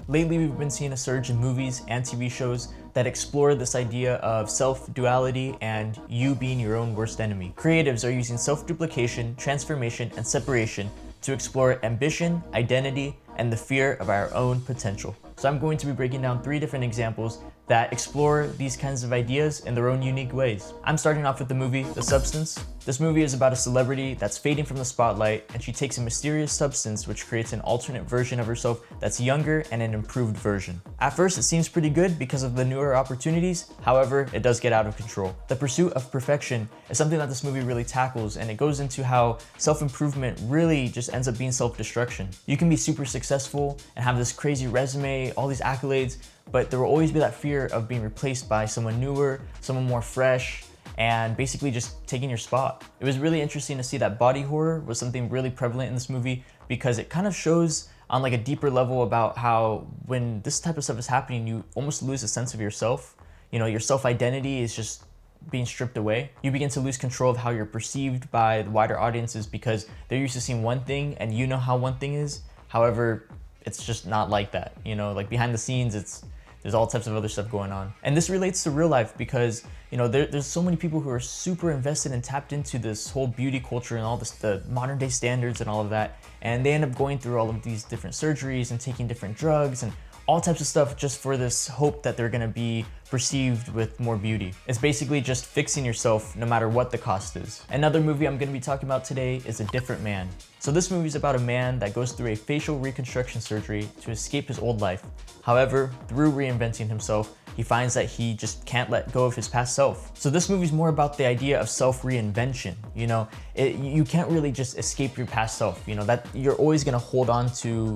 Lately, we've been seeing a surge in movies and TV shows that explore this idea of self-duality and you being your own worst enemy. Creatives are using self-duplication, transformation, and separation to explore ambition, identity, and the fear of our own potential. So I'm going to be breaking down 3 different examples that explore these kinds of ideas in their own unique ways. I'm starting off with the movie The Substance. This movie is about a celebrity that's fading from the spotlight, and she takes a mysterious substance which creates an alternate version of herself that's younger and an improved version. At first, it seems pretty good because of the newer opportunities. However, it does get out of control. The pursuit of perfection is something that this movie really tackles, and it goes into how self-improvement really just ends up being self-destruction. You can be super successful and have this crazy resume, all these accolades, but there will always be that fear of being replaced by someone newer, someone more fresh, and basically just taking your spot. It was really interesting to see that body horror was something really prevalent in this movie because it kind of shows on like a deeper level about how when this type of stuff is happening, you almost lose a sense of yourself. You know, your self-identity is just being stripped away. You begin to lose control of how you're perceived by the wider audiences because they're used to seeing one thing and you know how one thing is. However, it's just not like that. You know, like behind the scenes, there's all types of other stuff going on. And this relates to real life because, you know, there's so many people who are super invested and tapped into this whole beauty culture and all this, the modern day standards and all of that. And they end up going through all of these different surgeries and taking different drugs and all types of stuff just for this hope that they're gonna be perceived with more beauty. It's basically just fixing yourself no matter what the cost is. Another movie I'm gonna be talking about today is A Different Man. So this movie is about a man that goes through a facial reconstruction surgery to escape his old life. However, through reinventing himself, he finds that he just can't let go of his past self. So this movie is more about the idea of self-reinvention. You know, you can't really just escape your past self. You know, that you're always gonna hold on to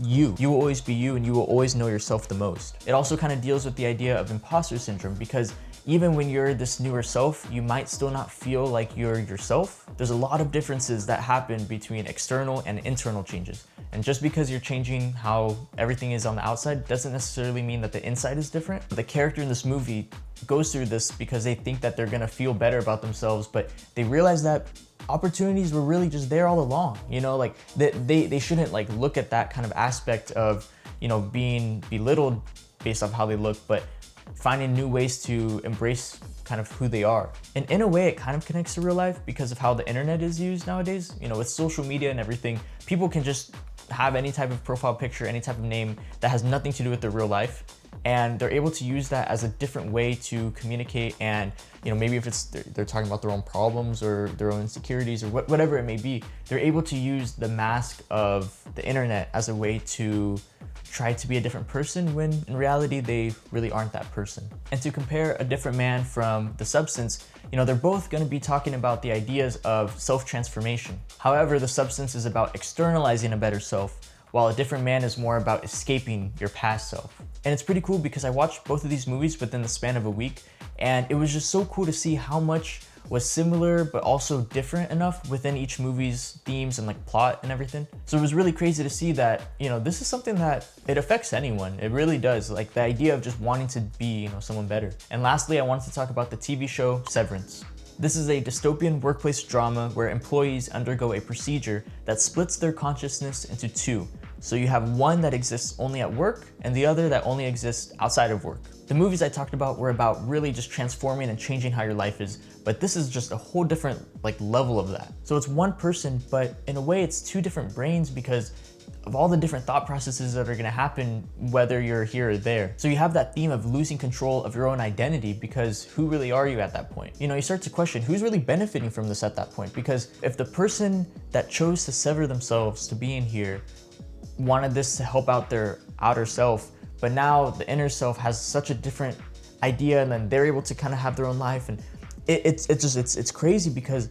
you. You will always be you and you will always know yourself the most. It also kind of deals with the idea of imposter syndrome because even when you're this newer self, you might still not feel like you're yourself. There's a lot of differences that happen between external and internal changes. And just because you're changing how everything is on the outside doesn't necessarily mean that the inside is different. The character in this movie goes through this because they think that they're gonna feel better about themselves, but they realize that opportunities were really just there all along. You know, like they shouldn't like look at that kind of aspect of, you know, being belittled based off how they look, but finding new ways to embrace kind of who they are. And in a way, it kind of connects to real life because of how the internet is used nowadays. You know, with social media and everything, people can just have any type of profile picture, any type of name that has nothing to do with their real life. And they're able to use that as a different way to communicate. And, you know, maybe if it's they're talking about their own problems or their own insecurities or whatever it may be, they're able to use the mask of the internet as a way to try to be a different person when in reality they really aren't that person. And to compare A Different Man from The Substance, you know, they're both going to be talking about the ideas of self-transformation. However, The Substance is about externalizing a better self, while A Different Man is more about escaping your past self. And it's pretty cool because I watched both of these movies within the span of a week, and it was just so cool to see how much was similar but also different enough within each movie's themes and like plot and everything. So it was really crazy to see that, you know, this is something that it affects anyone. It really does. Like the idea of just wanting to be, you know, someone better. And lastly, I wanted to talk about the TV show Severance. This is a dystopian workplace drama where employees undergo a procedure that splits their consciousness into 2. So you have one that exists only at work and the other that only exists outside of work. The movies I talked about were about really just transforming and changing how your life is, but this is just a whole different like level of that. So it's one person, but in a way it's 2 different brains because of all the different thought processes that are gonna happen whether you're here or there. So you have that theme of losing control of your own identity because who really are you at that point? You know, you start to question who's really benefiting from this at that point, because if the person that chose to sever themselves to be in here wanted this to help out their outer self, but now the inner self has such a different idea and then they're able to kind of have their own life, and it's crazy because,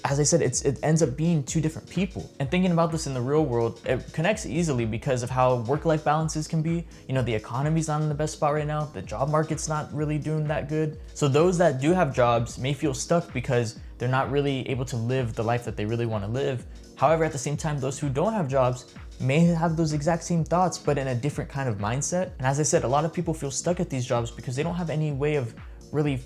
as I said, it ends up being 2 different people. And thinking about this in the real world, it connects easily because of how work-life balances can be. You know, the economy's not in the best spot right now. The job market's not really doing that good. So those that do have jobs may feel stuck because they're not really able to live the life that they really want to live. However, at the same time, those who don't have jobs may have those exact same thoughts, but in a different kind of mindset. And as I said, a lot of people feel stuck at these jobs because they don't have any way of really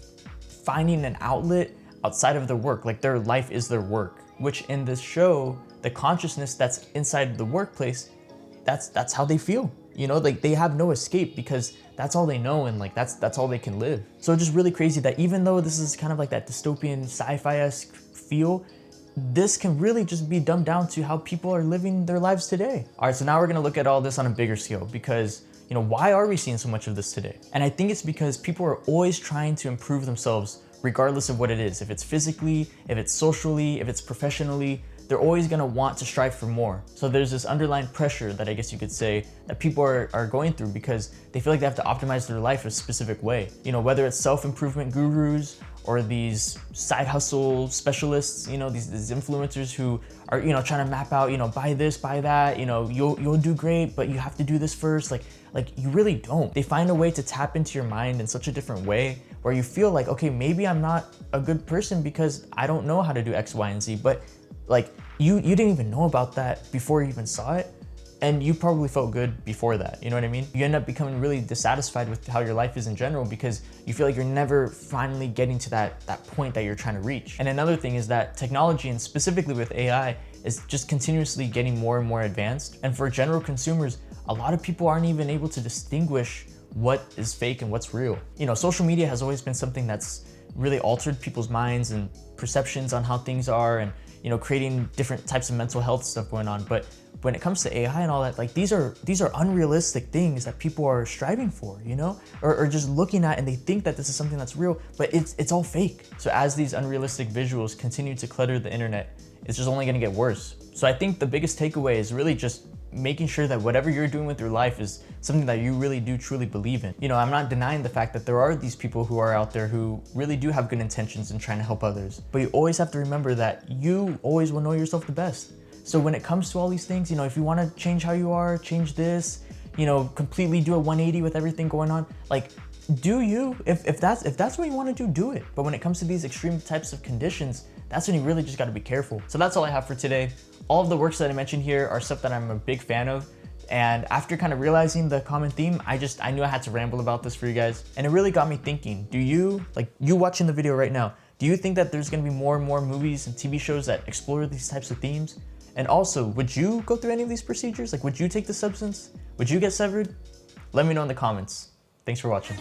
finding an outlet outside of their work. Like their life is their work, which in this show, the consciousness that's inside the workplace, that's how they feel. You know, like they have no escape because that's all they know, and like that's all they can live. So it's just really crazy that even though this is kind of like that dystopian sci-fi-esque feel, this can really just be dumbed down to how people are living their lives today. All right, so now we're gonna look at all this on a bigger scale because, you know, why are we seeing so much of this today? And I think it's because people are always trying to improve themselves regardless of what it is. If it's physically, if it's socially, if it's professionally, they're always gonna want to strive for more. So there's this underlying pressure that I guess you could say that people are going through because they feel like they have to optimize their life a specific way. You know, whether it's self-improvement gurus or these side hustle specialists, you know, these influencers who are, you know, trying to map out, you know, buy this, buy that, you know, you'll do great, but you have to do this first. Like you really don't. They find a way to tap into your mind in such a different way where you feel like, okay, maybe I'm not a good person because I don't know how to do X, Y, and Z, but like you didn't even know about that before you even saw it, and you probably felt good before that. You know what I mean? You end up becoming really dissatisfied with how your life is in general because you feel like you're never finally getting to that point that you're trying to reach. And another thing is that technology, and specifically with AI, is just continuously getting more and more advanced. And for general consumers, a lot of people aren't even able to distinguish what is fake and what's real. You know, social media has always been something that's really altered people's minds and perceptions on how things are, and, you know, creating different types of mental health stuff going on. But when it comes to AI and all that, like these are unrealistic things that people are striving for, you know, or just looking at, and they think that this is something that's real, but it's all fake. So as these unrealistic visuals continue to clutter the internet, it's just only gonna get worse. So I think the biggest takeaway is really just making sure that whatever you're doing with your life is something that you really do truly believe in. You know, I'm not denying the fact that there are these people who are out there who really do have good intentions and trying to help others, but you always have to remember that you always will know yourself the best. So when it comes to all these things, you know, if you want to change how you are, change this, you know, completely do a 180 with everything going on, like, do you, if that's what you want to do it. But when it comes to these extreme types of conditions, that's when you really just got to be careful. So that's all I have for today. All of the works that I mentioned here are stuff that I'm a big fan of. And after kind of realizing the common theme, I knew I had to ramble about this for you guys. And it really got me thinking, do you, like you watching the video right now, do you think that there's going to be more and more movies and TV shows that explore these types of themes? And also, would you go through any of these procedures? Like, would you take the substance? Would you get severed? Let me know in the comments. Thanks for watching.